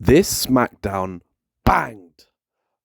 This Smackdown banged.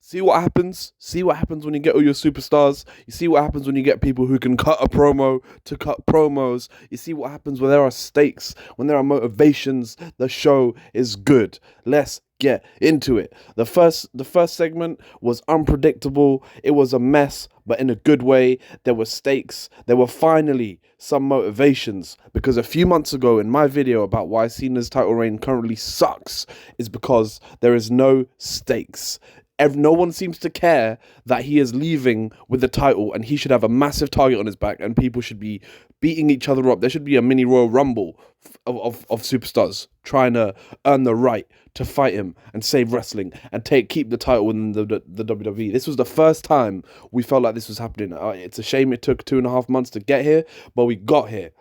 See what happens? See what happens when you get all your superstars? You see what happens when you get people who can cut a promo to cut promos? You see what happens when there are stakes, when there are motivations? The show is good. Let's get into it. The first segment was unpredictable. It was a mess, but in a good way. There were stakes. There were finally some motivations, because a few months ago in my video about why Cena'S title reign currently sucks is because there is no stakes. No one seems to care that he is leaving with the title, and he should have a massive target on his back, and people should be beating each other up. There should be a mini Royal Rumble of superstars trying to earn the right to fight him and save wrestling and keep the title in the WWE. This was the first time we felt like this was happening. It's a shame it took 2.5 months to get here, but we got here.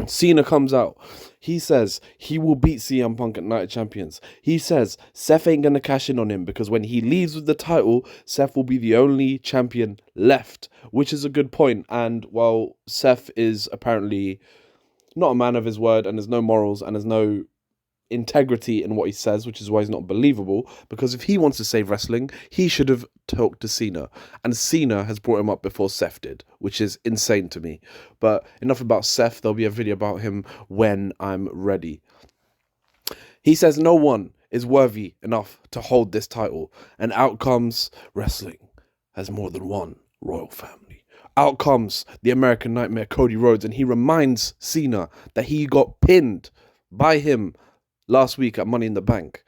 Cena comes out. He says he will beat CM Punk at Night of Champions. He says Seth ain't going to cash in on him because when he leaves with the title, Seth will be the only champion left, which is a good point. And while Seth is apparently not a man of his word and there's no morals and there's no integrity in what he says, which is why he's not believable, because if he wants to save wrestling, he should have talked to Cena, and Cena has brought him up before Seth did, which is insane to me. But enough about Seth. There'll be a video about him when I'm ready. He says no one is worthy enough to hold this title, and out comes wrestling has more than one royal family. Out comes the American Nightmare, Cody Rhodes, and he reminds Cena that he got pinned by him last week at Money in the Bank.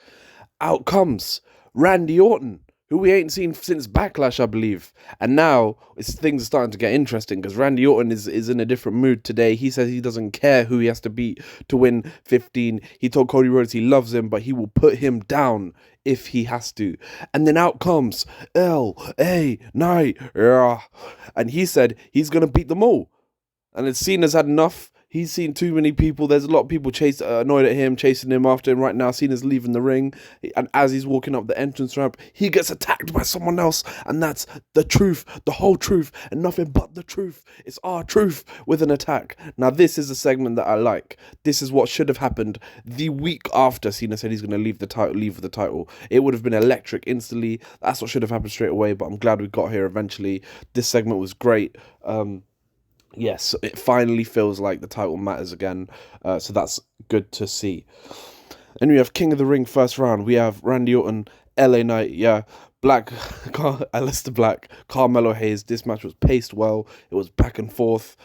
Out comes Randy Orton, who we ain't seen since Backlash, I believe. And now things are starting to get interesting because Randy Orton is in a different mood today. He says he doesn't care who he has to beat to win 15. He told Cody Rhodes he loves him, but he will put him down if he has to. And then out comes L.A. Knight. And he said he's going to beat them all. And then Cena's had enough. He's seen too many people. There's a lot of people annoyed at him, chasing him after him right now. Cena's leaving the ring. And as he's walking up the entrance ramp, he gets attacked by someone else. And that's the truth, the whole truth, and nothing but the truth. It's our truth with an attack. Now, this is a segment that I like. This is what should have happened the week after Cena said he's going to leave with the title. It would have been electric instantly. That's what should have happened straight away. But I'm glad we got here eventually. This segment was great. Yes, it finally feels like the title matters again, so that's good to see. And we have King of the Ring first round. We have Randy Orton, LA Knight, Aleister Black, Carmelo Hayes. This match was paced well. It was back and forth.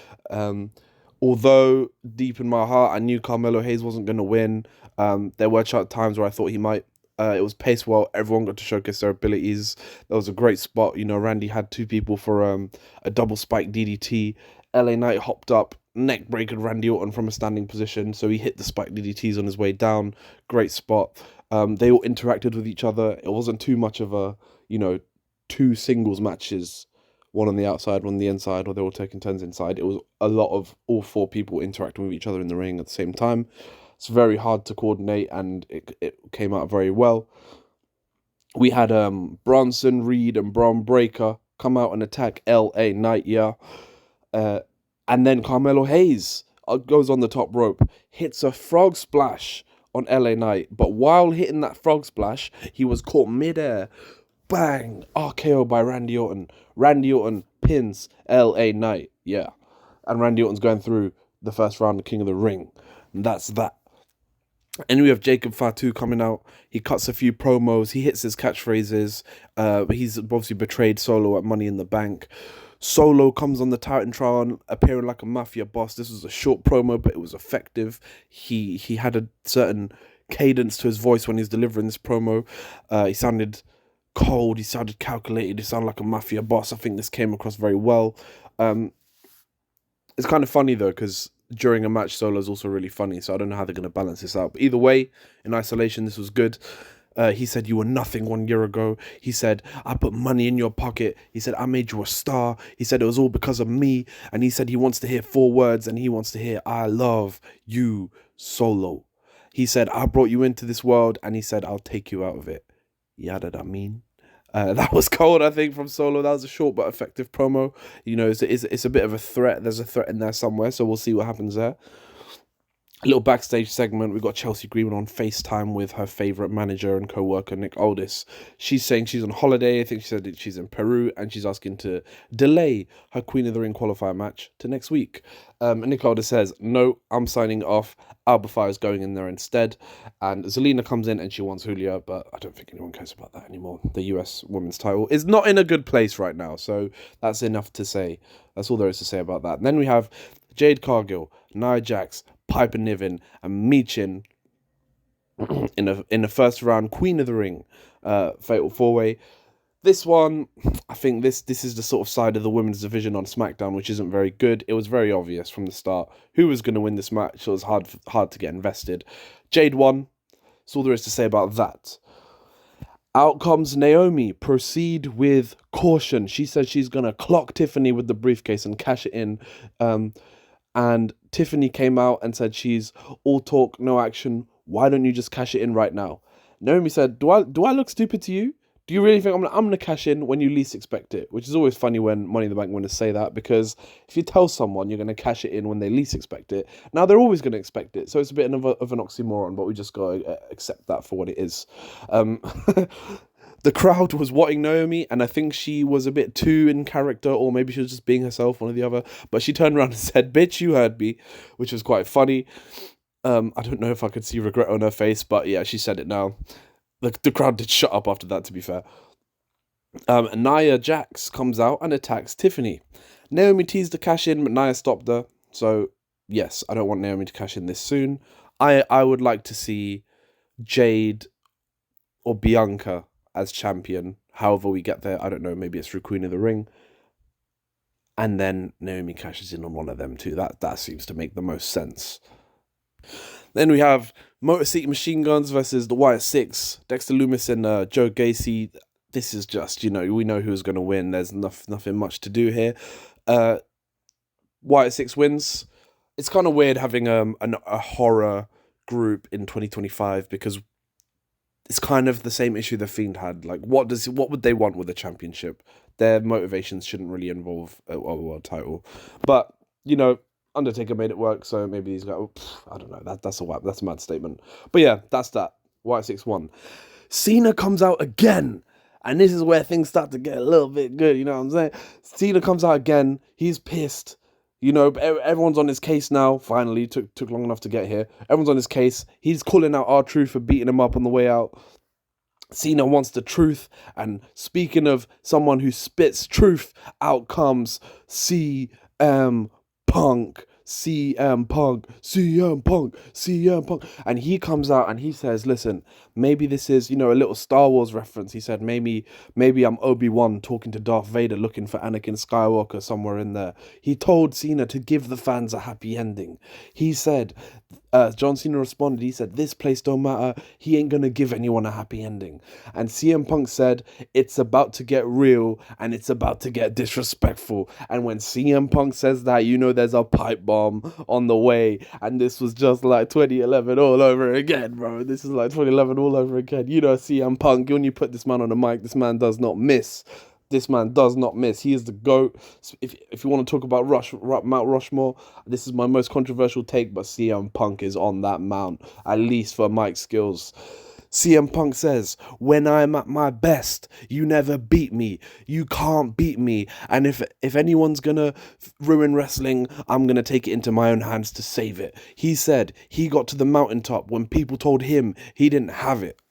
Although deep in my heart, I knew Carmelo Hayes wasn't going to win. There were times where I thought he might. It was paced well. Everyone got to showcase their abilities. There was a great spot. Randy had two people for a double spike DDT. LA Knight hopped up, neck breaking Randy Orton from a standing position, so he hit the spike DDTs on his way down. Great spot. They all interacted with each other. It wasn't too much of a, two singles matches, one on the outside, one on the inside, or they were taking turns inside. It was a lot of all four people interacting with each other in the ring at the same time. It's very hard to coordinate, and it came out very well. We had Bronson Reed and Braun Breaker come out and attack LA Knight, and then Carmelo Hayes goes on the top rope, hits a frog splash on LA Knight, but while hitting that frog splash, he was caught midair. Bang! RKO by Randy Orton. Randy Orton pins LA Knight, and Randy Orton's going through the first round of King of the Ring. And that's that. And we have Jacob Fatu coming out. He cuts a few promos. He hits his catchphrases. He's obviously betrayed Solo at Money in the Bank. Solo comes on the Titantron, appearing like a mafia boss. This was a short promo, but it was effective. He had a certain cadence to his voice when he's delivering this promo. He sounded cold. He sounded calculated. He sounded like a mafia boss. I think this came across very well. It's kind of funny, though, because during a match, Solo's also really funny, so I don't know how they're going to balance this out. But either way, in isolation, this was good. He said, you were nothing 1 year ago. He said, I put money in your pocket. He said, I made you a star. He said, it was all because of me. And he said he wants to hear 4 words, and he wants to hear, I love you, Solo. He said, I brought you into this world, and he said, I'll take you out of it. Yada that mean? That was cold, I think, from Solo. That was a short but effective promo. It's a bit of a threat. There's a threat in there somewhere, so we'll see what happens there. A little backstage segment. We got Chelsea Green on FaceTime with her favourite manager and co-worker Nick Aldis. She's saying she's on holiday. I think she said that she's in Peru, and she's asking to delay her Queen of the Ring qualifier match to next week. And Nick Aldis says, "No, I'm signing off. Alba Fire's going in there instead." And Zelina comes in and she wants Julia, but I don't think anyone cares about that anymore. The US Women's title is not in a good place right now, so that's enough to say. That's all there is to say about that. And then we have Jade Cargill, Nia Jax, Piper Niven, and Michin in a first round Queen of the Ring fatal 4-way. This one, I think this is the sort of side of the women's division on SmackDown which isn't very good. It was very obvious from the start who was going to win this match. So it was hard to get invested. Jade won. That's all there is to say about that. Out comes Naomi. Proceed with caution. She says she's going to clock Tiffany with the briefcase and cash it in. And Tiffany came out and said she's all talk, no action. Why don't you just cash it in right now? Naomi said, do I look stupid to you? Do you really think I'm going to cash in when you least expect it? Which is always funny when Money in the Bank winners say that, because if you tell someone you're going to cash it in when they least expect it, now they're always going to expect it. So it's a bit of an oxymoron, but we just got to accept that for what it is. The crowd was wanting Naomi, and I think she was a bit too in character, or maybe she was just being herself, one or the other. But she turned around and said, "Bitch, you heard me," which was quite funny. I don't know if I could see regret on her face, but yeah, she said it now. The crowd did shut up after that, to be fair. Nia Jax comes out and attacks Tiffany. Naomi teased the cash in, but Nia stopped her. So, yes, I don't want Naomi to cash in this soon. I would like to see Jade or Bianca as champion. However we get there, I don't know, maybe it's through Queen of the Ring. And then Naomi cashes in on one of them too. That seems to make the most sense. Then we have Motor City Machine Guns versus the Wyatt Six, Dexter Lumis and Joe Gacy. This is just, we know who's going to win. There's nothing much to do here. Wyatt Six wins. It's kind of weird having a horror group in 2025 because it's kind of the same issue the Fiend had. Like, what would they want with a championship? Their motivations shouldn't really involve a world title. But, Undertaker made it work, so maybe he's like, I don't know. That's a mad statement. But yeah, that's that. Wyatt 6-1. Cena comes out again. And this is where things start to get a little bit good, you know what I'm saying? Cena comes out again. He's pissed. Everyone's on his case now. Finally, took long enough to get here. Everyone's on his case. He's calling out R-Truth for beating him up on the way out. Cena wants the truth. And speaking of someone who spits truth, out comes CM Punk. CM Punk. And he comes out and he says, listen, maybe this is, a little Star Wars reference. He said, maybe I'm Obi-Wan talking to Darth Vader looking for Anakin Skywalker somewhere in there. He told Cena to give the fans a happy ending. He said, John Cena responded, he said, this place don't matter. He ain't going to give anyone a happy ending. And CM Punk said, it's about to get real and it's about to get disrespectful. And when CM Punk says that, there's a pipe bomb on the way. And this was just like 2011 all over again, bro. This is like 2011 all over again. CM Punk, when you put this man on the mic, this man does not miss. This man does not miss. He is the GOAT. If you want to talk about Mount Rushmore, this is my most controversial take, but CM Punk is on that mount, at least for mic skills. CM Punk says, when I'm at my best, you never beat me. You can't beat me. And if anyone's going to ruin wrestling, I'm going to take it into my own hands to save it. He said he got to the mountaintop when people told him he didn't have it.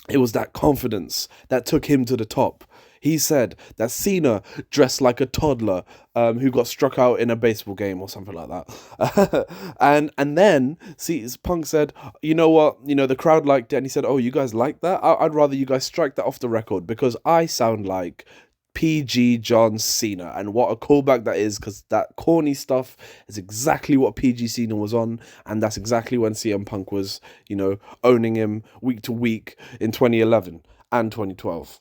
It was that confidence that took him to the top. He said that Cena dressed like a toddler who got struck out in a baseball game or something like that. and then Punk said, you know what? The crowd liked it. And he said, oh, you guys like that? I'd rather you guys strike that off the record because I sound like PG John Cena. And what a callback that is, because that corny stuff is exactly what PG Cena was on. And that's exactly when CM Punk was, owning him week to week in 2011 and 2012.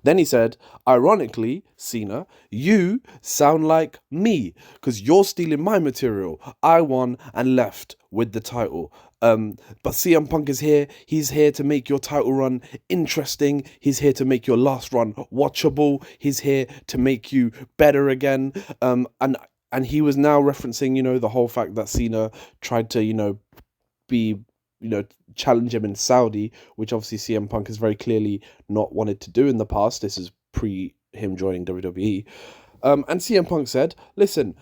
Then he said, ironically, Cena, you sound like me because you're stealing my material. I won and left with the title. But CM Punk is here. He's here to make your title run interesting. He's here to make your last run watchable. He's here to make you better again. And And he was now referencing, the whole fact that Cena tried to, be, challenge him in Saudi, which obviously CM Punk has very clearly not wanted to do in the past. This is pre him joining WWE. And CM Punk said, listen,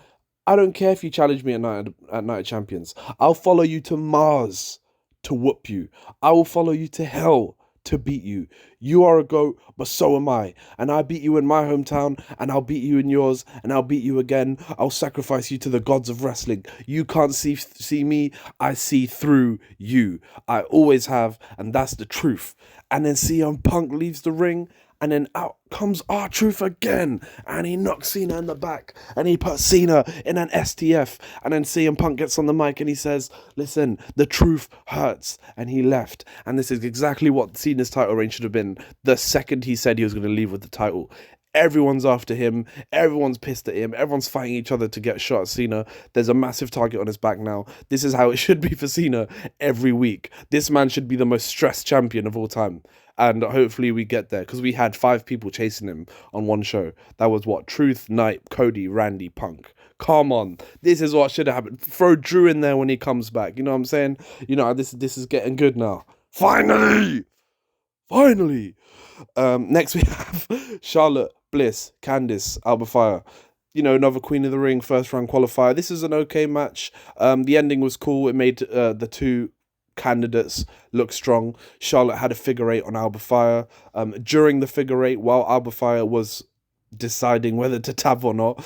I don't care if you challenge me at Night of Champions. I'll follow you to Mars to whoop you. I will follow you to hell to beat you. You are a GOAT, but so am I. And I beat you in my hometown, and I'll beat you in yours, and I'll beat you again. I'll sacrifice you to the gods of wrestling. You can't see me. I see through you. I always have, and that's the truth. And then CM Punk leaves the ring, and then out comes R-Truth again, and he knocks Cena in the back, and he puts Cena in an STF, and then CM Punk gets on the mic and he says, listen, the truth hurts, and he left. And this is exactly what Cena's title reign should have been the second he said he was going to leave with the title. Everyone's after him, everyone's pissed at him, everyone's fighting each other to get a shot at Cena. There's a massive target on his back now. This is how it should be for Cena every week. This man should be the most stressed champion of all time. And hopefully we get there, because we had 5 people chasing him on one show. That was what? Truth, Knight, Cody, Randy, Punk. Come on. This is what should have happened. Throw Drew in there when he comes back. You know what I'm saying? This is getting good now. Finally! Next we have Charlotte, Bliss, Candice, Alba Fire. Another Queen of the Ring first round qualifier. This is an okay match. The ending was cool. It made the two candidates look strong. Charlotte had a figure 8 on Alba Fire. During the figure 8, while Alba Fire was deciding whether to tap or not,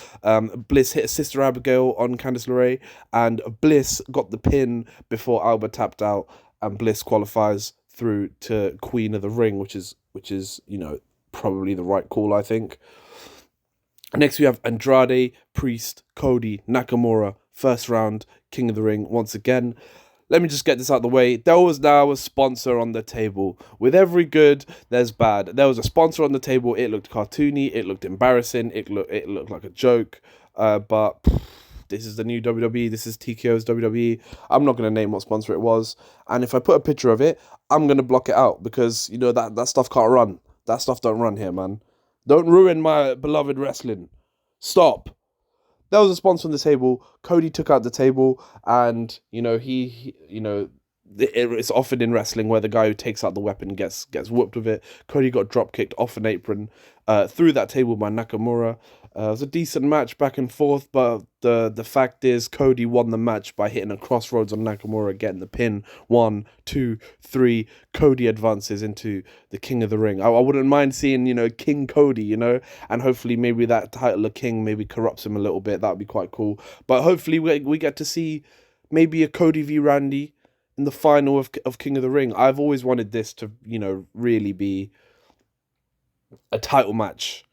Bliss hit Sister Abigail on Candice LeRae, and Bliss got the pin before Alba tapped out, and Bliss qualifies through to Queen of the Ring, which is probably the right call, I think. Next we have Andrade, Priest, Cody, Nakamura, first round, King of the Ring once again. Let me just get this out of the way. There was now a sponsor on the table. With every good, there's bad. There was a sponsor on the table. It looked cartoony. It looked embarrassing. It looked like a joke. But this is the new WWE. This is TKO's WWE. I'm not going to name what sponsor it was. And if I put a picture of it, I'm going to block it out, because, that stuff can't run. That stuff don't run here, man. Don't ruin my beloved wrestling. Stop. There was a sponsor on the table. Cody took out the table, and it's often in wrestling where the guy who takes out the weapon gets whooped with it. Cody got drop kicked off an apron through that table by Nakamura. It was a decent match back and forth, but the fact is Cody won the match by hitting a crossroads on Nakamura, getting the pin. 1, 2, 3. Cody advances into the King of the Ring. I wouldn't mind seeing, King Cody, and hopefully maybe that title of King maybe corrupts him a little bit. That would be quite cool. But hopefully we get to see maybe a Cody v Randy in the final of King of the Ring. I've always wanted this to, really be a title match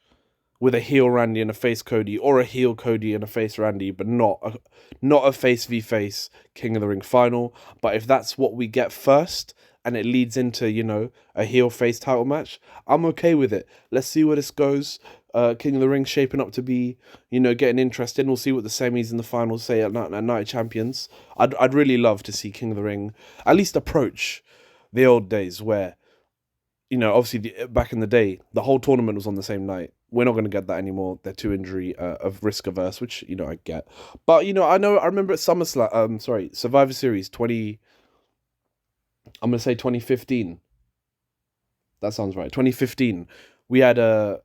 with a heel Randy and a face Cody, or a heel Cody and a face Randy, but not a face v face King of the Ring final. But if that's what we get first, and it leads into, a heel face title match, I'm okay with it. Let's see where this goes. King of the Ring shaping up to be, getting interesting. We'll see what the semis and the finals say at Night of Champions. I'd really love to see King of the Ring at least approach the old days where, obviously back in the day, the whole tournament was on the same night. We're not going to get that anymore. They're too injury of risk averse, which, I get. But, I remember at Survivor Series 2015. That sounds right. 2015. We had a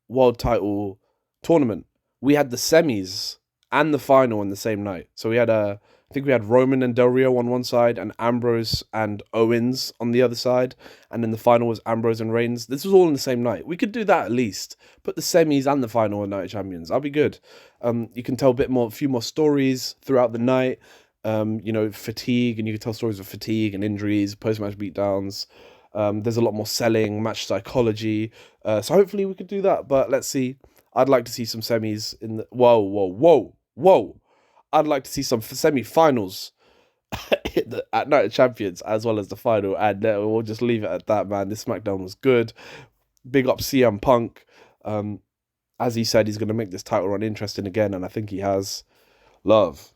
world title tournament. We had the semis and the final on the same night. So we had I think we had Roman and Del Rio on one side, and Ambrose and Owens on the other side, and then the final was Ambrose and Reigns. This was all in the same night. We could do that at least. Put the semis and the final on Night of Champions. I'll be good. You can tell a few more stories throughout the night. Fatigue, and you can tell stories of fatigue and injuries, post-match beatdowns. There's a lot more selling, match psychology. So hopefully we could do that. But let's see. I'd like to see some semis in the... Whoa. I'd like to see some semi-finals at Night of Champions, as well as the final. And we'll just leave it at that, man. This Smackdown was good. Big up CM Punk. As he said, he's going to make this title run interesting again, and I think he has. Love.